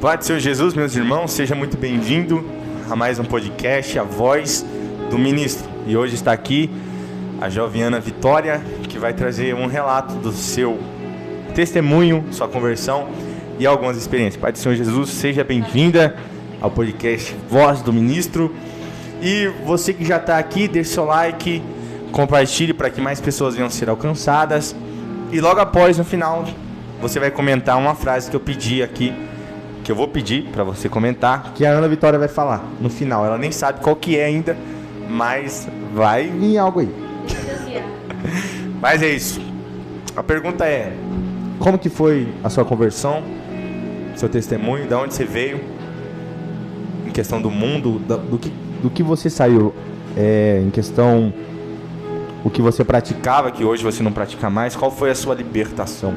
Paz do Senhor Jesus, meus irmãos, seja muito bem-vindo a mais um podcast, A Voz do Ministro. E hoje está aqui a Joviana Vitória, que vai trazer um relato do seu testemunho, sua conversão e algumas experiências. Paz do Senhor Jesus, seja bem-vinda ao podcast Voz do Ministro. E você que já está aqui, deixe seu like, compartilhe para que mais pessoas venham ser alcançadas. E logo após, no final, você vai comentar uma frase que eu pedi aqui, que eu vou pedir para você comentar, que a Ana Vitória vai falar no final. Ela nem sabe qual que é ainda, mas vai vir algo aí. Mas é isso. A pergunta é: como que foi a sua conversão, seu testemunho, de onde você veio, em questão do mundo, do que você saiu, em questão o que você praticava, que hoje você não pratica mais, qual foi a sua libertação?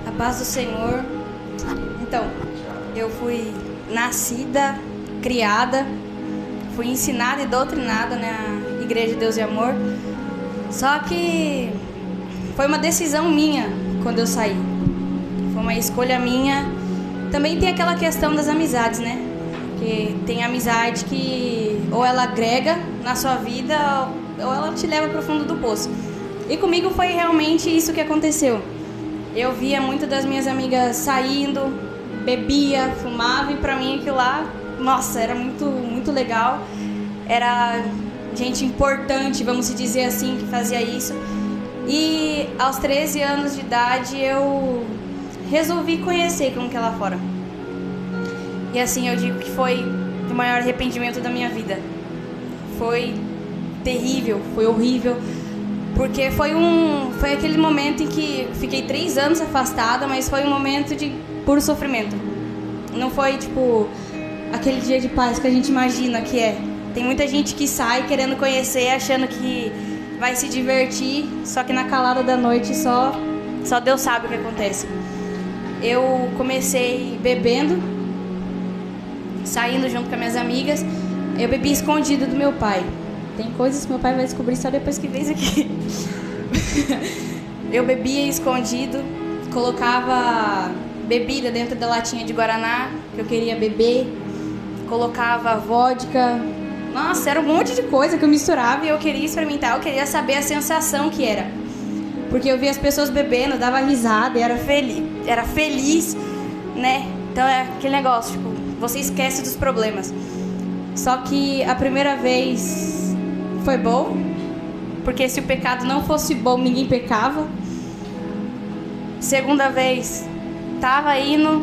A paz do Senhor. Então, eu fui nascida, criada, fui ensinada e doutrinada na Igreja de Deus e Amor. Só que foi uma decisão minha quando eu saí. Foi uma escolha minha. Também tem aquela questão das amizades, né? Porque tem amizade que ou ela agrega na sua vida ou ela te leva para o fundo do poço. E comigo foi realmente isso que aconteceu. Eu via muito das minhas amigas saindo, bebia, fumava, e pra mim aquilo lá, nossa, era muito, muito legal. Era gente importante, vamos dizer assim, que fazia isso. E aos 13 anos de idade eu resolvi conhecer como que é lá fora. E assim eu digo que foi o maior arrependimento da minha vida. Foi terrível, foi horrível. Porque foi aquele momento em que fiquei 3 anos afastada, mas foi um momento de puro sofrimento. Não foi, tipo, aquele dia de paz que a gente imagina que é. Tem muita gente que sai querendo conhecer, achando que vai se divertir, só que na calada da noite só Deus sabe o que acontece. Eu comecei bebendo, saindo junto com as minhas amigas. Eu bebi escondido do meu pai. Tem coisas que meu pai vai descobrir só depois que vem aqui. Eu bebia escondido, colocava bebida dentro da latinha de Guaraná, que eu queria beber, colocava vodka. Nossa, era um monte de coisa que eu misturava e eu queria experimentar, eu queria saber a sensação que era. Porque eu via as pessoas bebendo, dava risada e era feliz, né? Então é aquele negócio, tipo, você esquece dos problemas. Só que a primeira vez foi bom, porque se o pecado não fosse bom, ninguém pecava. Segunda vez, tava indo.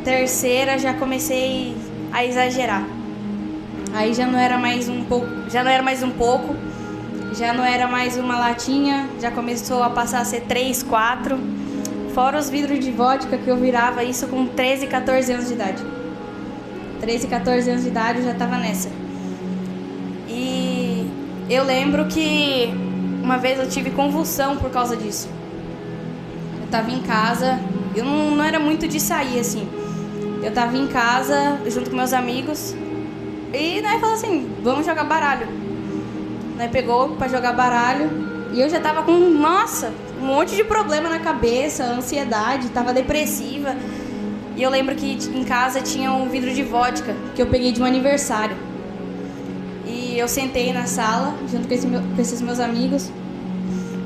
Terceira, já comecei a exagerar. Aí já não era mais um pouco, já não era mais uma latinha, já começou a passar a ser 3, 4. Fora os vidros de vodka que eu virava isso com 13, 14 anos de idade. 13, 14 anos de idade eu já tava nessa. E eu lembro que uma vez eu tive convulsão por causa disso. Eu tava em casa, eu não era muito de sair assim. Eu tava em casa junto com meus amigos e nós falamos assim, vamos jogar baralho. Nós pegou pra jogar baralho e eu já tava com, nossa, um monte de problema na cabeça, ansiedade, tava depressiva. E eu lembro que em casa tinha um vidro de vodka que eu peguei de um aniversário. E eu sentei na sala, junto com esses meus amigos.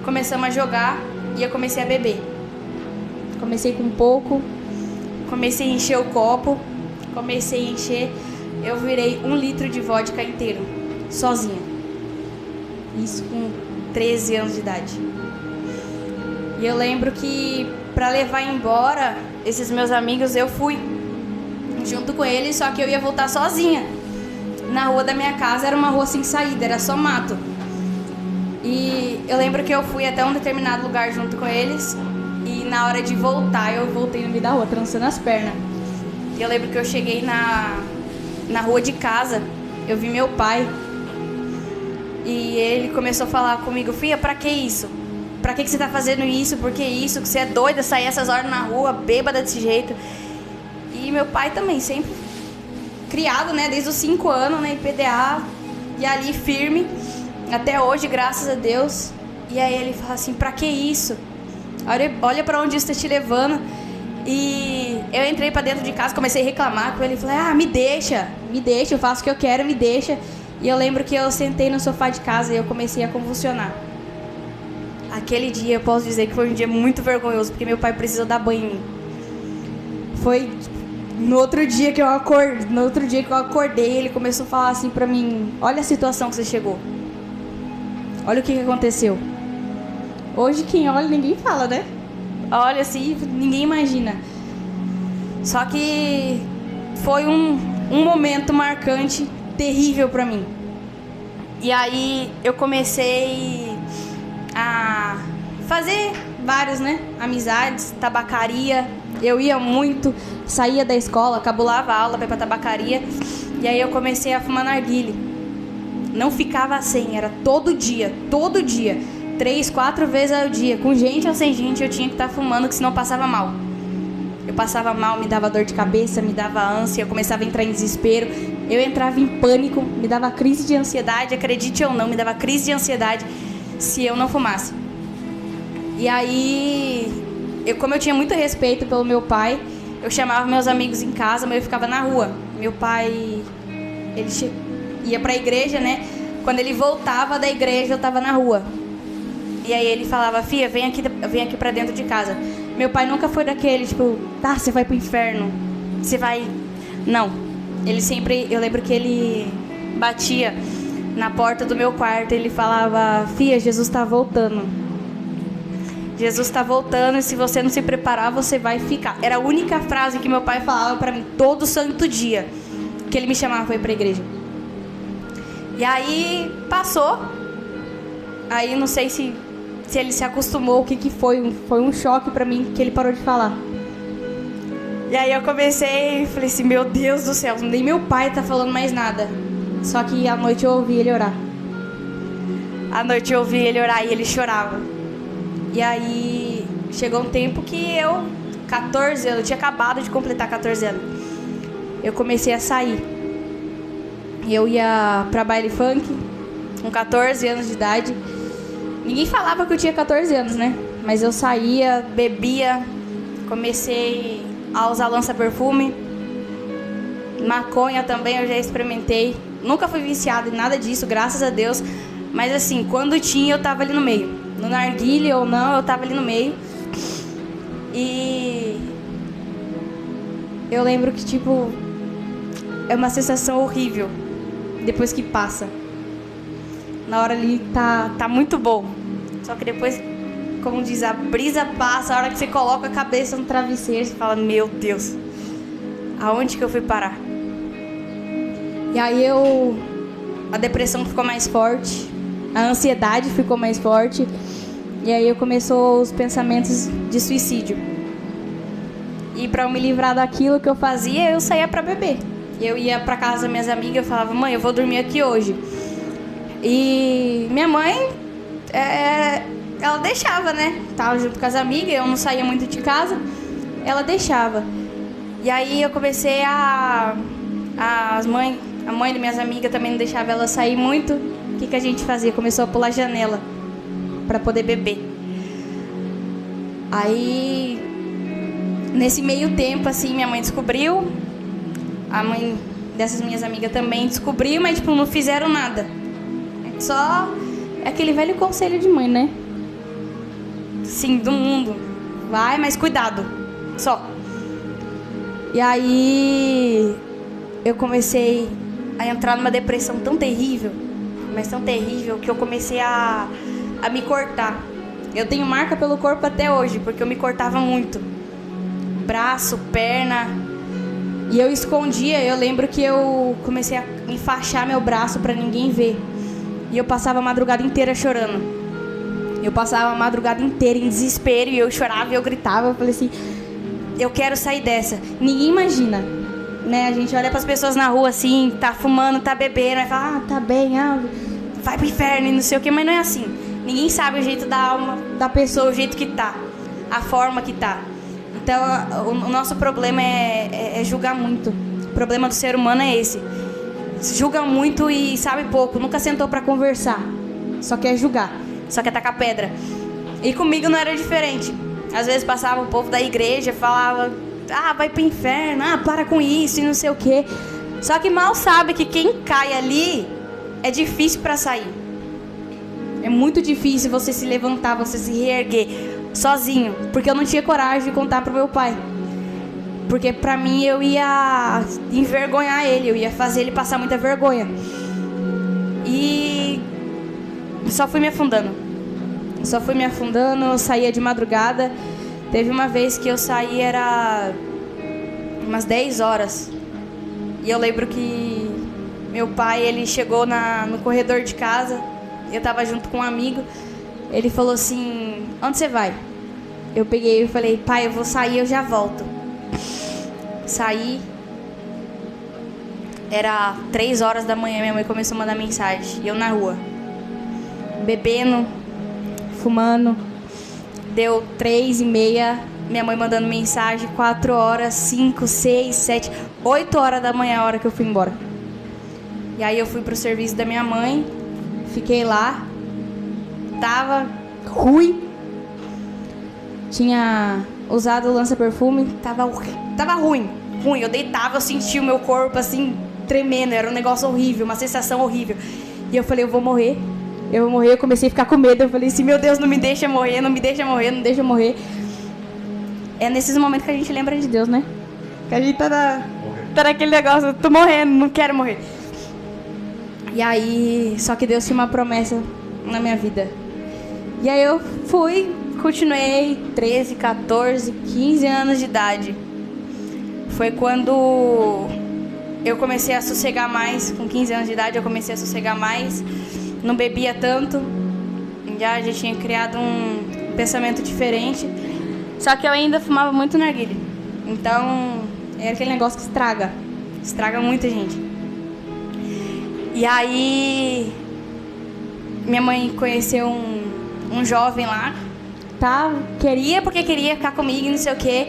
Começamos a jogar e eu comecei a beber. Comecei com um pouco, comecei a encher o copo, eu virei 1 litro de vodka inteiro, sozinha. Isso com 13 anos de idade. E eu lembro que pra levar embora esses meus amigos, eu fui junto com eles, só que eu ia voltar sozinha. Na rua da minha casa era uma rua sem saída, era só mato. E eu lembro que eu fui até um determinado lugar junto com eles, e na hora de voltar, eu voltei no meio da rua, trançando as pernas. E eu lembro que eu cheguei na rua de casa, eu vi meu pai, e ele começou a falar comigo, filha, pra que isso? Pra que você tá fazendo isso? Por que isso? Que você é doida sair essas horas na rua, bêbada desse jeito? E meu pai também, sempre criado, né, desde os 5 anos na IPDA, e ali firme, até hoje, graças a Deus. E aí ele fala assim, pra que isso? Olha pra onde isso tá te levando. E eu entrei pra dentro de casa, comecei a reclamar com ele. Falei, me deixa, eu faço o que eu quero, me deixa. E eu lembro que eu sentei no sofá de casa e eu comecei a convulsionar. Aquele dia eu posso dizer que foi um dia muito vergonhoso, porque meu pai precisou dar banho em mim. Foi no outro dia que eu acordei, ele começou a falar assim pra mim: olha a situação que você chegou. Olha o que aconteceu. Hoje quem olha, ninguém fala, né? Olha assim, ninguém imagina. Só que foi um momento marcante, terrível pra mim. E aí eu comecei a fazer vários, né? Amizades, tabacaria. Eu ia muito, saía da escola, cabulava a aula pra ir pra tabacaria. E aí eu comecei a fumar narguilé. Não ficava sem, era todo dia. 3, 4 vezes ao dia. Com gente ou sem gente, eu tinha que estar fumando, que senão eu passava mal. Eu passava mal, me dava dor de cabeça, me dava ânsia, eu começava a entrar em desespero. Eu entrava em pânico, me dava crise de ansiedade, acredite ou não, me dava crise de ansiedade se eu não fumasse. E aí, como eu tinha muito respeito pelo meu pai, eu chamava meus amigos em casa, mas eu ficava na rua. Meu pai, ele ia pra igreja, né? Quando ele voltava da igreja, eu tava na rua. E aí ele falava: Fia, vem aqui pra dentro de casa. Meu pai nunca foi daquele, tipo, você vai pro inferno, você vai... Não. Ele sempre... Eu lembro que ele batia na porta do meu quarto e ele falava: Fia, Jesus tá voltando. Jesus tá voltando e se você não se preparar, você vai ficar. Era a única frase que meu pai falava pra mim todo santo dia que ele me chamava pra ir pra igreja. E aí passou. Aí não sei se ele se acostumou, o que foi. Foi um choque pra mim que ele parou de falar. E aí eu comecei e falei assim: meu Deus do céu, nem meu pai tá falando mais nada. Só que à noite eu ouvi ele orar. À noite eu ouvi ele orar e ele chorava. E aí chegou um tempo que eu, 14 anos, eu tinha acabado de completar 14 anos. Eu comecei a sair. Eu ia pra baile funk com 14 anos de idade. Ninguém falava que eu tinha 14 anos, né? Mas eu saía, bebia, comecei a usar lança-perfume. Maconha também eu já experimentei. Nunca fui viciada em nada disso, graças a Deus. Mas assim, quando tinha, eu tava ali no meio. No narguilé ou não, eu tava ali no meio. E eu lembro que, tipo, é uma sensação horrível depois que passa. Na hora ali tá muito bom. Só que depois, como diz, a brisa passa. A hora que você coloca a cabeça no travesseiro, você fala: meu Deus, aonde que eu fui parar? E aí a depressão ficou mais forte, a ansiedade ficou mais forte. E aí começou os pensamentos de suicídio. E pra eu me livrar daquilo que eu fazia, eu saía pra beber. Eu ia pra casa das minhas amigas, eu falava: mãe, eu vou dormir aqui hoje. E minha mãe, ela deixava, né? Tava junto com as amigas, eu não saía muito de casa, ela deixava. E aí eu comecei a mãe das minhas amigas também não deixava ela sair muito. O que a gente fazia? Começou a pular janela pra poder beber. Aí, nesse meio tempo, assim, minha mãe descobriu. A mãe dessas minhas amigas também descobriu, mas, tipo, não fizeram nada. Só aquele velho conselho de mãe, né? Sim, do mundo. Vai, mas cuidado. Só. E aí eu comecei a entrar numa depressão tão terrível, mas tão terrível, que eu comecei a me cortar. Eu tenho marca pelo corpo até hoje, porque eu me cortava muito. Braço, perna. E eu escondia. Eu lembro que eu comecei a enfaixar meu braço pra ninguém ver. E eu passava a madrugada inteira chorando. Eu passava a madrugada inteira em desespero. E eu chorava e eu gritava. Eu falei assim: eu quero sair dessa. Ninguém imagina, né? A gente olha pras pessoas na rua assim, tá fumando, tá bebendo, aí fala: tá bem, vai pro inferno e não sei o que. Mas não é assim. Ninguém sabe o jeito da alma da pessoa, o jeito que tá, a forma que tá. Então o nosso problema é julgar muito. O problema do ser humano é esse: julga muito e sabe pouco. Nunca sentou pra conversar, só quer julgar, só quer tacar pedra. E comigo não era diferente. Às vezes passava o povo da igreja, falava, vai pro inferno, para com isso e não sei o quê. Só que mal sabe que quem cai ali é difícil para sair. É muito difícil você se levantar, você se reerguer sozinho. Porque eu não tinha coragem de contar pro meu pai. Porque pra mim eu ia envergonhar ele, eu ia fazer ele passar muita vergonha. E só fui me afundando. Eu saía de madrugada. Teve uma vez que eu saí, era umas 10 horas. E eu lembro que meu pai, ele chegou no corredor de casa. Eu tava junto com um amigo. Ele falou assim, onde você vai? Eu peguei e falei, pai, eu vou sair, eu já volto. Saí. Era 3 horas da manhã, minha mãe começou a mandar mensagem. E eu na rua, bebendo, fumando. Deu 3h30, minha mãe mandando mensagem. 4 horas, 5, 6, 7, 8 horas da manhã, a hora que eu fui embora. E aí eu fui pro serviço da minha mãe. Fiquei lá. Tava ruim. Tinha usado o lança-perfume. Tava ruim. Eu deitava, eu sentia o meu corpo assim tremendo. Era um negócio horrível, uma sensação horrível. E eu falei, eu vou morrer. Eu comecei a ficar com medo. Eu falei assim, meu Deus, não me deixa morrer. É nesses momentos que a gente lembra de Deus, né? Que a gente tá naquele negócio, eu tô morrendo, não quero morrer. E aí, só que Deus tinha uma promessa na minha vida. E aí eu continuei 13, 14, 15 anos de idade. Foi quando eu comecei a sossegar mais. Com 15 anos de idade eu comecei a sossegar mais. Não bebia tanto. Já tinha criado um pensamento diferente. Só que eu ainda fumava muito narguilé. Então, é aquele negócio que estraga muita gente. E aí, minha mãe conheceu um jovem lá, tá? Queria ficar comigo e não sei o quê.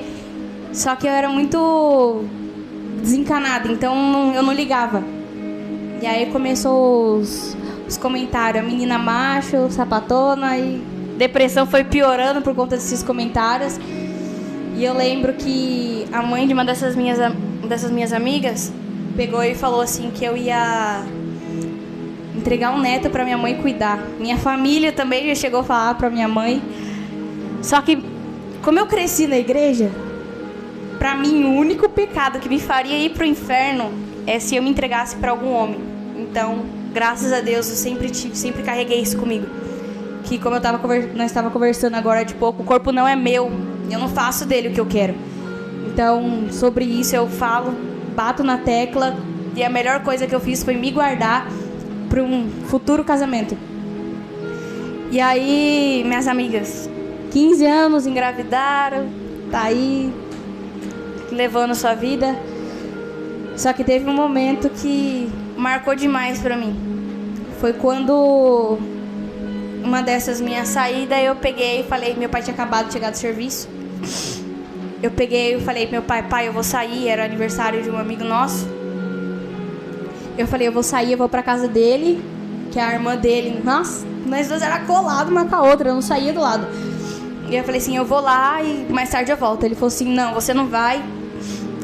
Só que eu era muito desencanada, então eu não ligava. E aí começou os comentários, a menina macho, sapatona, e depressão foi piorando por conta desses comentários. E eu lembro que a mãe de uma dessas minhas amigas pegou e falou assim que eu ia entregar um neto pra minha mãe cuidar. Minha família também já chegou a falar pra minha mãe. Só que, como eu cresci na igreja, pra mim o único pecado que me faria ir pro inferno é se eu me entregasse pra algum homem. Então, graças a Deus, eu sempre carreguei isso comigo. Que como nós estávamos conversando agora de pouco, o corpo não é meu. Eu não faço dele o que eu quero. Então, sobre isso eu falo, bato na tecla. E a melhor coisa que eu fiz foi me guardar para um futuro casamento. E aí, minhas amigas, 15 anos, engravidaram, tá aí, levando sua vida. Só que teve um momento que marcou demais para mim. Foi quando uma dessas minhas saídas, eu peguei e falei, meu pai tinha acabado de chegar do serviço. Eu peguei e falei pro meu pai, eu vou sair, era aniversário de um amigo nosso. Eu falei, eu vou sair, eu vou pra casa dele, que é a irmã dele. Nossa, nós duas era colado uma com a outra, eu não saía do lado. E eu falei assim, eu vou lá e mais tarde eu volto. Ele falou assim, não, você não vai,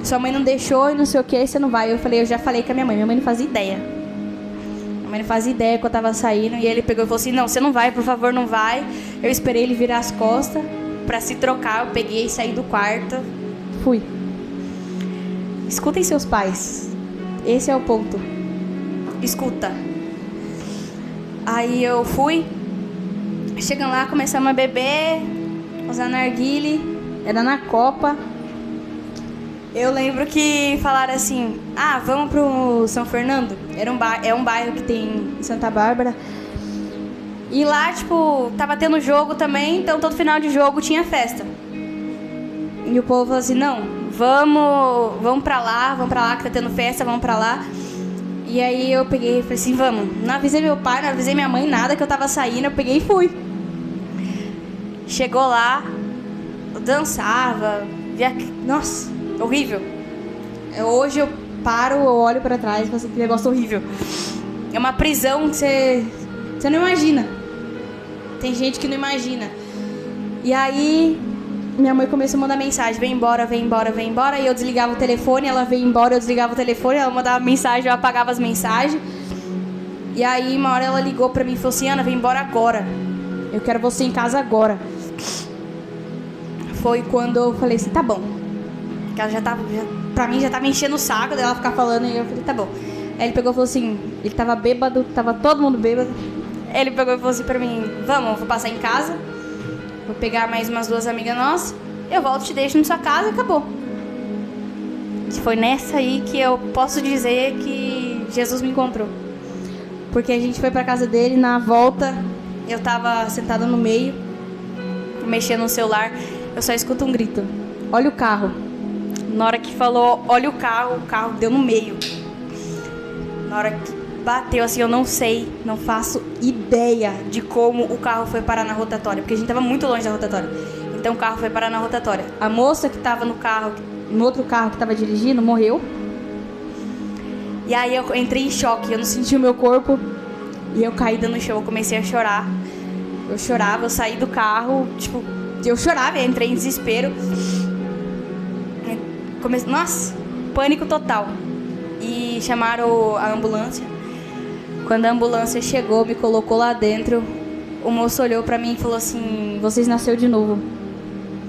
sua mãe não deixou e não sei o que, você não vai. Eu já falei com a minha mãe não fazia ideia. Minha mãe não fazia ideia que eu tava saindo. E ele pegou e falou assim, não, você não vai, por favor, não vai. Eu esperei ele virar as costas pra se trocar, eu peguei e saí do quarto. Fui. Escutem seus pais, esse é o ponto. Escuta. Aí eu fui. Chegando lá, começamos a beber, usar narguilé. Era na Copa. Eu lembro que falaram assim, vamos pro São Fernando. É um bairro que tem em Santa Bárbara. E lá, tipo, tava tendo jogo também. Então todo final de jogo tinha festa. E o povo falou assim, não, vamos pra lá que tá tendo festa, vamos pra lá. E aí eu peguei e falei assim, vamos. Não avisei meu pai, não avisei minha mãe, nada, que eu tava saindo. Eu peguei e fui. Chegou lá, eu dançava. Nossa, horrível. Hoje eu paro, eu olho pra trás e falo assim, que negócio horrível. É uma prisão que você não imagina. Tem gente que não imagina. E aí minha mãe começou a mandar mensagem: vem embora, vem embora, vem embora. E eu desligava o telefone, ela veio embora, eu desligava o telefone, ela mandava mensagem, eu apagava as mensagens. E aí uma hora ela ligou pra mim e falou assim: Ana, vem embora agora, eu quero você em casa agora. Foi quando eu falei assim: tá bom. Porque ela pra mim já tava enchendo o saco dela ficar falando. E eu falei: tá bom. Aí ele pegou e falou assim, ele tava bêbado, tava todo mundo bêbado. Ele pegou e falou assim pra mim: vamos, vou passar em casa, vou pegar mais umas 2 amigas nossas, eu volto, te deixo na sua casa e acabou. E foi nessa aí que eu posso dizer que Jesus me encontrou. Porque a gente foi pra casa dele, na volta eu tava sentada no meio, mexendo no celular, eu só escuto um grito: olha o carro. Na hora que falou olha o carro deu no meio. Na hora que bateu assim, eu não sei, não faço ideia de como o carro foi parar na rotatória, porque a gente tava muito longe da rotatória. Então o carro foi parar na rotatória. A moça que tava no carro, no outro carro que tava dirigindo, morreu. E aí eu entrei em choque, eu não senti o meu corpo. E eu caída no chão, eu comecei a chorar. Eu chorava, eu saí do carro, tipo, eu chorava, eu entrei em desespero. Nossa, pânico total. E chamaram a ambulância. Quando a ambulância chegou, me colocou lá dentro, o moço olhou pra mim e falou assim: vocês nasceu de novo.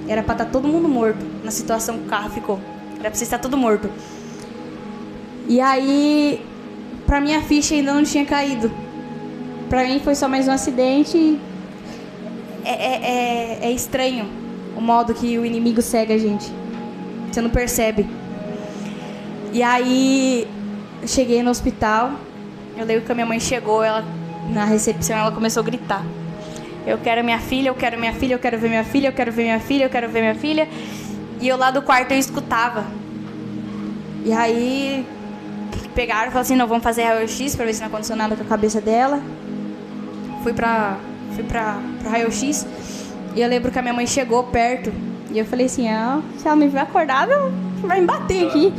Era pra estar todo mundo morto na situação que o carro ficou. Era pra vocês estar todo morto. E aí, pra minha ficha ainda não tinha caído. Pra mim foi só mais um acidente. É estranho o modo que o inimigo segue a gente. Você não percebe. E aí, eu cheguei no hospital. Eu lembro que a minha mãe chegou, ela, na recepção, ela começou a gritar: eu quero minha filha, eu quero minha filha, eu quero ver minha filha, eu quero ver minha filha, eu quero ver minha filha. E eu lá do quarto eu escutava. E aí pegaram e falaram assim: não, vamos fazer raio-x pra ver se não aconteceu nada com a cabeça dela. Fui pra raio-x. E eu lembro que a minha mãe chegou perto. E eu falei assim: se ela me ver acordada, vai me bater aqui.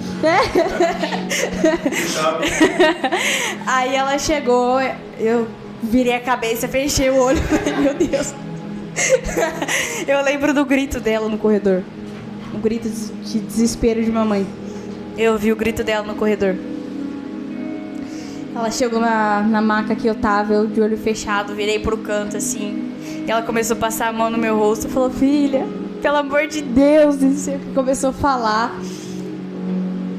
Aí ela chegou, eu virei a cabeça, fechei o olho. Meu Deus. Eu lembro do grito dela no corredor. Um grito de desespero de mamãe. Eu vi o grito dela no corredor. Ela chegou na maca que eu tava, eu de olho fechado, virei pro canto assim. E ela começou a passar a mão no meu rosto e falou: filha, pelo amor de Deus, não sei o que, começou a falar.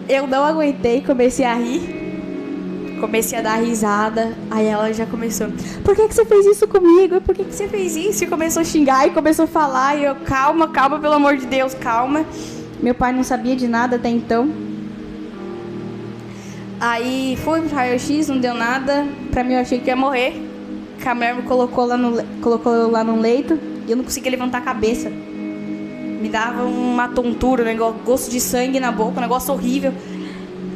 Eu não aguentei, comecei a rir, comecei a dar risada. Aí ela já começou: por que você fez isso comigo? Por que você fez isso? E começou a xingar e começou a falar. E eu: calma, calma, pelo amor de Deus, calma. Meu pai não sabia de nada até então. Aí fui pro raio-x, não deu nada. Pra mim eu achei que ia morrer. A mulher me colocou lá no leito e eu não conseguia levantar a cabeça. Me dava uma tontura, um negócio, gosto de sangue na boca, um negócio horrível.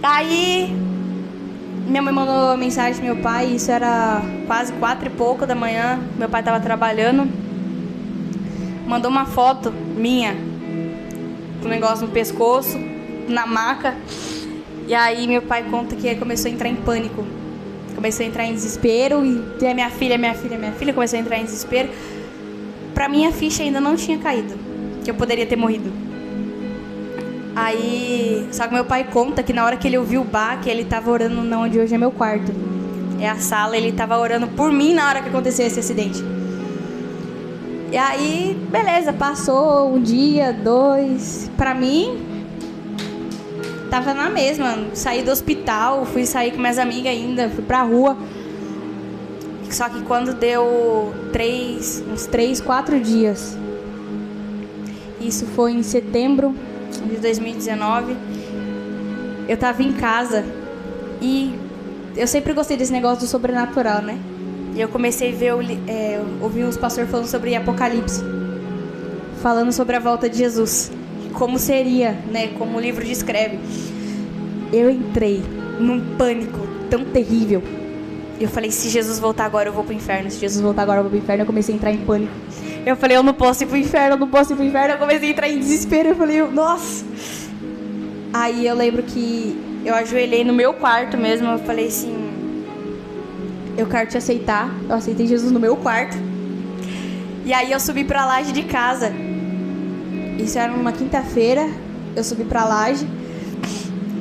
Aí minha mãe mandou uma mensagem pro meu pai, isso era quase 4 e pouco da manhã. Meu pai tava trabalhando. Mandou uma foto minha com um negócio no pescoço, na maca. E aí meu pai conta que ele começou a entrar em pânico. Começou a entrar em desespero. E minha filha começou a entrar em desespero. Pra mim a ficha ainda não tinha caído, que eu poderia ter morrido. Aí, só que meu pai conta que na hora que ele ouviu o baque, ele tava orando onde hoje é meu quarto. É a sala, ele tava orando por mim na hora que aconteceu esse acidente. E aí, beleza, passou um dia, 2. Pra mim, tava na mesma. Saí do hospital, fui sair com minhas amigas ainda, fui pra rua. Só que quando deu uns 3, 4 dias, isso foi em setembro de 2019, eu tava em casa e eu sempre gostei desse negócio do sobrenatural, né? E eu comecei a ver, ouvir uns pastores falando sobre Apocalipse, falando sobre a volta de Jesus, como seria, né? Como o livro descreve. Eu entrei num pânico tão terrível. Eu falei: se Jesus voltar agora, eu vou pro inferno. Se Jesus voltar agora, eu vou pro inferno. Eu comecei a entrar em pânico. Eu falei: eu não posso ir pro inferno, eu não posso ir pro inferno. Eu comecei a entrar em desespero. Eu falei: nossa. Aí eu lembro que eu ajoelhei no meu quarto mesmo. Eu falei assim: eu quero te aceitar. Eu aceitei Jesus no meu quarto. E aí eu subi pra laje de casa. Isso era numa quinta-feira, eu subi pra laje.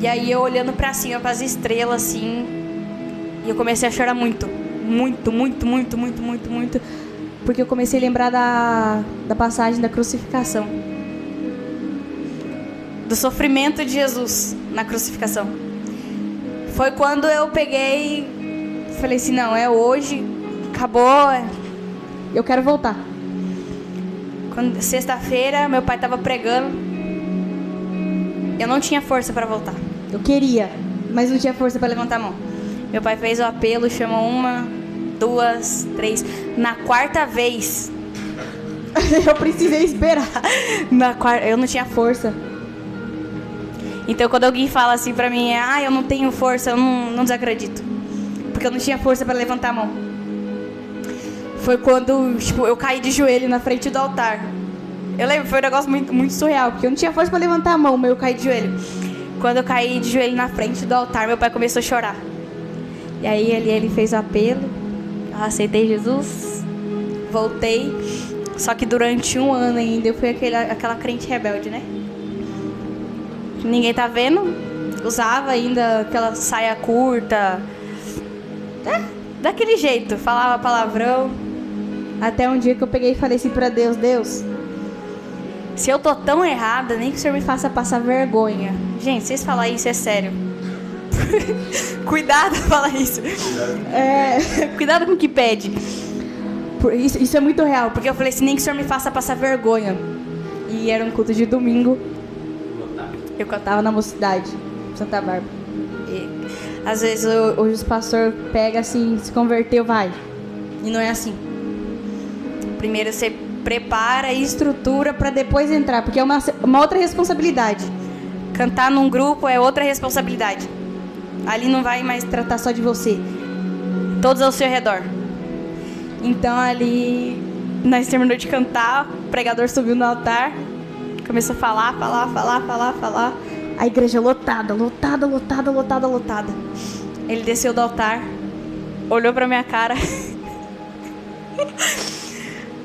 E aí eu olhando pra cima, pras estrelas, assim. E eu comecei a chorar muito. Muito. Porque eu comecei a lembrar da passagem da crucificação. Do sofrimento de Jesus na crucificação. Foi quando eu peguei e falei assim, não, é hoje, acabou, eu quero voltar. Sexta-feira, meu pai estava pregando, eu não tinha força para voltar. Eu queria, mas não tinha força para levantar a mão. Meu pai fez o apelo, chamou 1, 2, 3. Na quarta vez, eu precisei esperar. Eu não tinha força. Então, quando alguém fala assim pra mim, eu não tenho força, eu não desacredito. Porque eu não tinha força pra levantar a mão. Foi quando, eu caí de joelho na frente do altar. Eu lembro, foi um negócio muito, muito surreal, porque eu não tinha força pra levantar a mão, mas eu caí de joelho. Quando eu caí de joelho na frente do altar, meu pai começou a chorar. E aí ele fez o apelo, eu aceitei Jesus, voltei. Só que durante 1 ano ainda eu fui aquela crente rebelde, né? Ninguém tá vendo. Usava ainda aquela saia curta. Daquele jeito. Falava palavrão. Até um dia que eu peguei e falei assim pra Deus: Deus, se eu tô tão errada, nem que o Senhor me faça passar vergonha. Gente, vocês falam isso, é sério. Cuidado falar isso. Cuidado com o que pede. Isso é muito real. Porque eu falei assim, nem que o Senhor me faça passar vergonha. E era um culto de domingo. Eu cantava na Mocidade, Santa Bárbara. E, às vezes hoje os pastores pegam assim, se converteu, vai. E não é assim. Primeiro você prepara e estrutura para depois entrar, porque é uma outra responsabilidade. Cantar num grupo é outra responsabilidade. Ali não vai mais tratar só de você. Todos ao seu redor. Então ali, nós terminamos de cantar, o pregador subiu no altar. Começou a falar. A igreja lotada. Ele desceu do altar, olhou pra minha cara,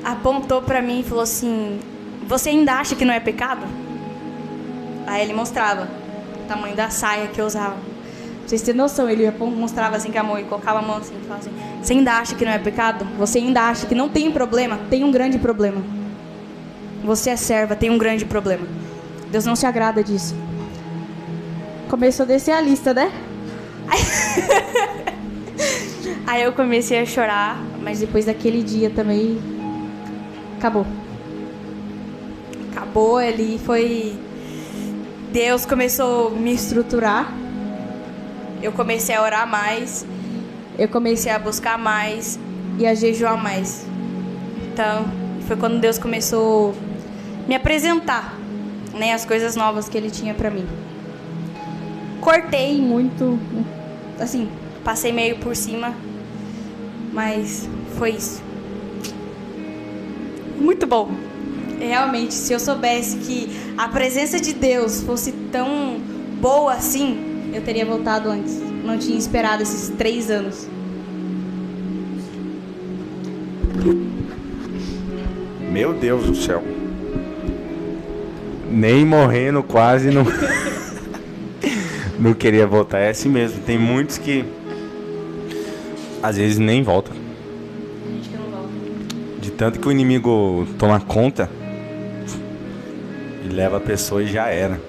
apontou pra mim e falou assim: você ainda acha que não é pecado? Aí ele mostrava o tamanho da saia que eu usava. Pra vocês terem noção, ele mostrava assim com a mão e colocava a mão assim e falava assim: você ainda acha que não é pecado? Você ainda acha que não tem problema? Tem um grande problema. Você é serva, tem um grande problema. Deus não se agrada disso. Começou a descer a lista, né? Aí eu comecei a chorar, mas depois daquele dia também acabou. Acabou, ali foi... Deus começou a me estruturar. Eu comecei a orar mais. Eu comecei a buscar mais e a jejuar mais. Então, foi quando Deus começou a me apresentar, né, as coisas novas que Ele tinha pra mim. Cortei muito, assim, passei meio por cima, mas foi isso. Muito bom. Realmente, se eu soubesse que a presença de Deus fosse tão boa assim, eu teria voltado antes. Não tinha esperado esses 3 anos. Meu Deus do céu. Nem morrendo quase não... não queria voltar. É assim mesmo. Tem muitos que às vezes nem voltam. Gente que não volta. De tanto que o inimigo toma conta e leva a pessoa e já era.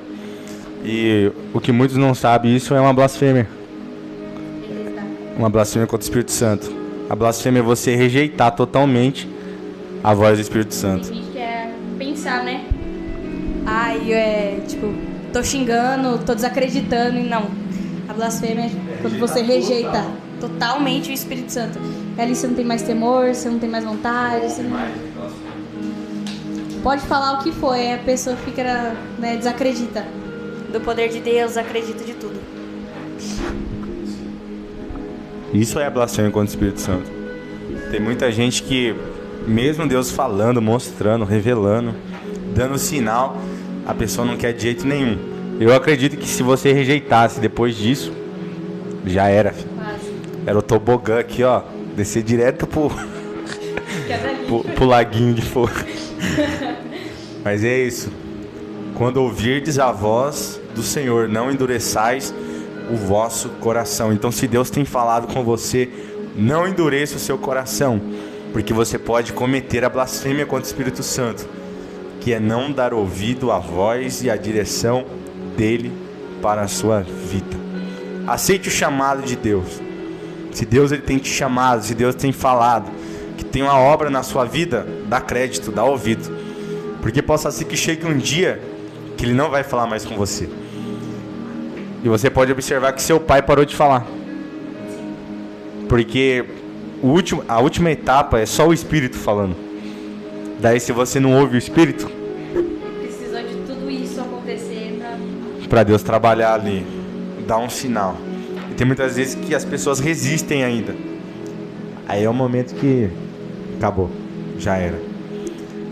E o que muitos não sabem, isso é uma blasfêmia. Uma blasfêmia contra o Espírito Santo. A blasfêmia é você rejeitar totalmente a voz do Espírito Santo. Tem gente que quer pensar, né? Tipo, tô xingando, tô desacreditando, e não. A blasfêmia é quando você rejeita totalmente o Espírito Santo. Ali você não tem mais temor, você não tem mais vontade, você não... Pode falar o que for, a pessoa fica, né, desacredita do poder de Deus, acredita de tudo. Isso é a blasfêmia contra o Espírito Santo. Tem muita gente que, mesmo Deus falando, mostrando, revelando, dando sinal, a pessoa não quer de jeito nenhum. Eu acredito que se você rejeitasse depois disso, já era, filho. Era o tobogã aqui, ó, descer direto pro laguinho de fogo. Mas é isso. quando ouvirdes a voz do Senhor, não endureçais o vosso coração. Então, se Deus tem falado com você, não endureça o seu coração, porque você pode cometer a blasfêmia contra o Espírito Santo, que é não dar ouvido à voz e à direção dele para a sua vida. Aceite o chamado de Deus. Se Deus ele tem te chamado, se Deus tem falado que tem uma obra na sua vida, dá crédito, dá ouvido, porque possa ser que chegue um dia que ele não vai falar mais com você. E você pode observar que seu pai parou de falar, porque a última etapa é só o Espírito falando. Daí, se você não ouve o Espírito, precisou de tudo isso acontecer para Deus trabalhar ali, dar um sinal. E tem muitas vezes que as pessoas resistem ainda. Aí é o momento que acabou, já era.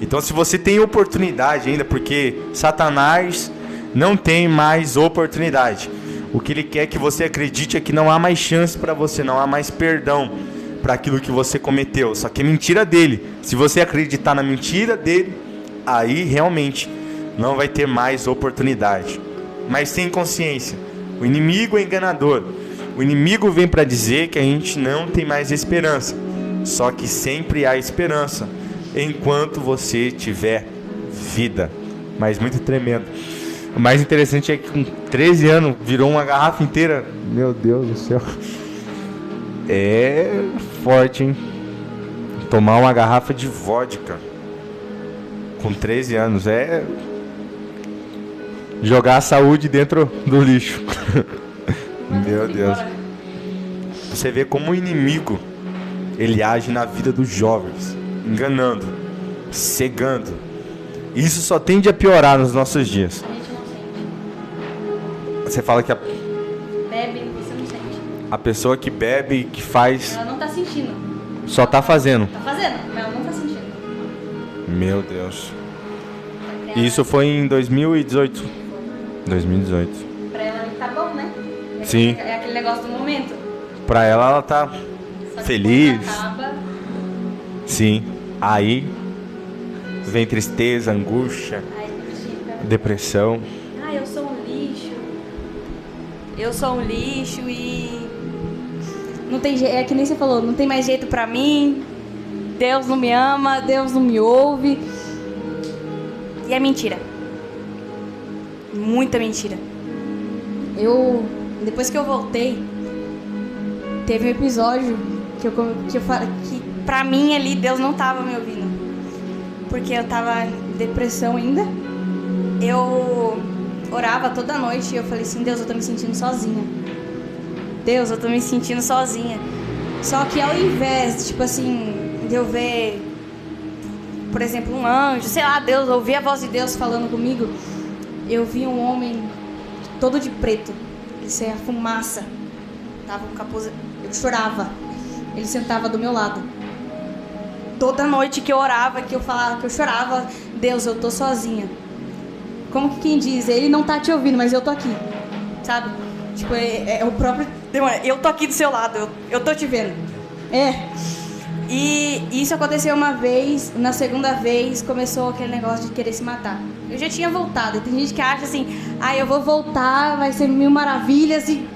Então, se você tem oportunidade ainda, porque Satanás não tem mais oportunidade. O que ele quer é que você acredite é que não há mais chance para você, não há mais perdão para aquilo que você cometeu. Só que é mentira dele. Se você acreditar na mentira dele, aí realmente não vai ter mais oportunidade. Mas tenha consciência, o inimigo é enganador. O inimigo vem para dizer que a gente não tem mais esperança. Só que sempre há esperança enquanto você tiver vida. Mas muito tremendo. O mais interessante é que com 13 anos virou uma garrafa inteira. Meu Deus do céu. É forte, hein? Tomar uma garrafa de vodka com 13 anos é jogar a saúde dentro do lixo. Meu Deus. Você vê como o inimigo ele age na vida dos jovens, enganando, cegando. Isso só tende a piorar nos nossos dias. A gente não sente. Você fala que Bebe, você não sente. a pessoa que bebe, que faz, Ela não tá sentindo. só tá fazendo. Tá fazendo, mas ela não tá sentindo. Meu Deus. Isso foi em 2018. 2018. Pra ela tá bom, né? Sim. É aquele negócio do momento. Pra ela tá Só que feliz. quando acaba, Sim. Aí vem tristeza, angústia, aí fica. depressão. Ah, eu sou um lixo. Eu sou um lixo e não tem jeito, é que nem você falou, não tem mais jeito pra mim. Deus não me ama, Deus não me ouve. E é mentira. Muita mentira. Depois que eu voltei, teve um episódio que eu falei que pra mim ali Deus não tava me ouvindo. Porque eu tava em depressão ainda. Eu orava toda noite e eu falei assim, Deus, eu tô me sentindo sozinha. Deus, eu tô me sentindo sozinha. Só que ao invés, tipo assim, de eu ver, por exemplo, um anjo, sei lá, Deus, ouvir a voz de Deus falando comigo, eu vi um homem todo de preto. Ele saía fumaça. Tava com capuz. Eu chorava. Ele sentava do meu lado. Toda noite que eu orava, que eu falava, que eu chorava, Deus, eu tô sozinha. Como que quem diz? Ele não tá te ouvindo, mas eu tô aqui. Sabe? Tipo, é o próprio demônio. Eu tô aqui do seu lado, eu tô te vendo. E isso aconteceu uma vez, na segunda vez começou aquele negócio de querer se matar. Eu já tinha voltado, tem gente que acha assim, eu vou voltar, vai ser mil maravilhas e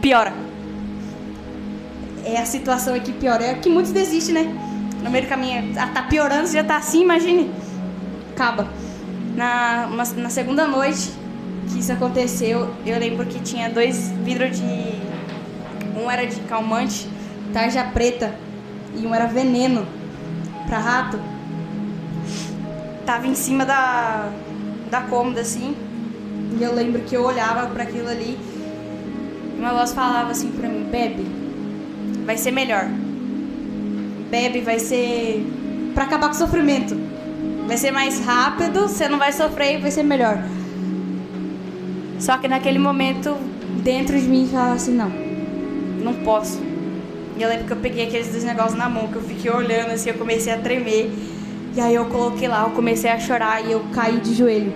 piora. É a situação aqui piora, é que muitos desistem, né? No meio do caminho, tá piorando, você já tá assim, imagine. Acaba. Na segunda noite que isso aconteceu, eu lembro que tinha 2 vidros de... Um era de calmante, tarja preta, e um era veneno pra rato. Tava em cima da cômoda, assim. E eu lembro que eu olhava pra aquilo ali e uma voz falava assim pra mim, bebe, vai ser melhor. Bebe, vai ser pra acabar com o sofrimento. Vai ser mais rápido, você não vai sofrer e vai ser melhor. Só que naquele momento, dentro de mim, falava assim, não posso. E eu lembro que eu peguei aqueles 2 negócios na mão, que eu fiquei olhando assim, eu comecei a tremer. E aí eu coloquei lá, eu comecei a chorar e eu caí de joelho.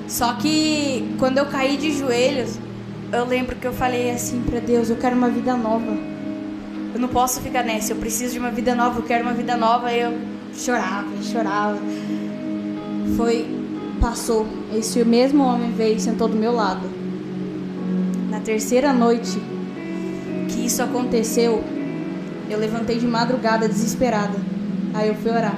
Só que quando eu caí de joelhos, eu lembro que eu falei assim pra Deus, eu quero uma vida nova. Eu não posso ficar nessa, eu preciso de uma vida nova, eu quero uma vida nova. E eu chorava. Foi passou. Esse mesmo homem veio e sentou do meu lado. Na terceira noite que isso aconteceu, eu levantei de madrugada desesperada. Aí eu fui orar.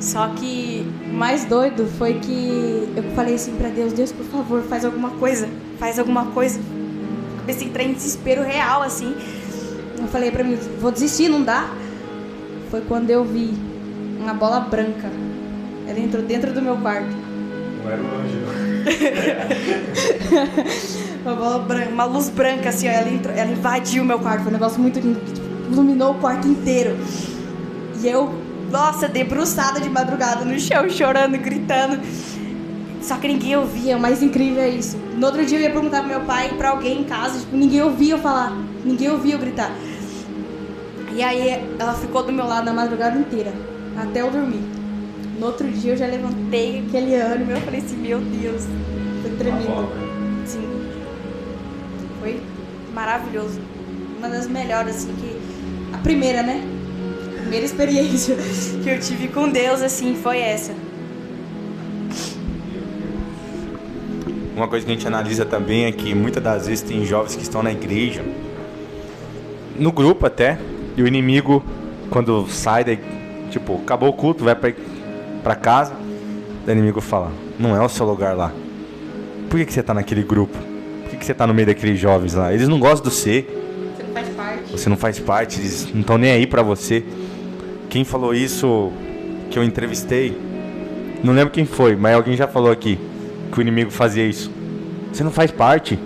Só que o mais doido foi que eu falei assim pra Deus: Deus, por favor, faz alguma coisa. Faz alguma coisa. Comecei a entrar em desespero real, assim. Eu falei pra mim: vou desistir, não dá. Foi quando eu vi uma bola branca. Ela entrou dentro do meu quarto. Não era um anjo. Uma bola branca, uma luz branca, assim, ó, ela invadiu o meu quarto. Foi um negócio muito lindo, que tipo, iluminou o quarto inteiro. E eu, nossa, debruçada de madrugada no chão, chorando, gritando. Só que ninguém ouvia, o mais incrível é isso. No outro dia eu ia perguntar pro meu pai e pra alguém em casa, tipo, ninguém ouvia eu falar, ninguém ouvia eu gritar. E aí ela ficou do meu lado a madrugada inteira, até eu dormir. No outro dia eu já levantei aquele ânimo e eu falei assim: meu Deus, foi tremendo. Sim. Foi maravilhoso. Uma das melhores, assim, que... A primeira, né? A primeira experiência que eu tive com Deus, assim, foi essa. Uma coisa que a gente analisa também é que muitas das vezes tem jovens que estão na igreja, no grupo até, e o inimigo, quando sai, daí, tipo, acabou o culto, vai pra casa, o inimigo fala: não é o seu lugar lá. Por que você tá naquele grupo? Por que você tá no meio daqueles jovens lá? Eles não gostam de você. Você não faz parte. Você não faz parte, eles não estão nem aí pra você. Quem falou isso que eu entrevistei, não lembro quem foi, mas alguém já falou aqui que o inimigo fazia isso. Você não faz parte.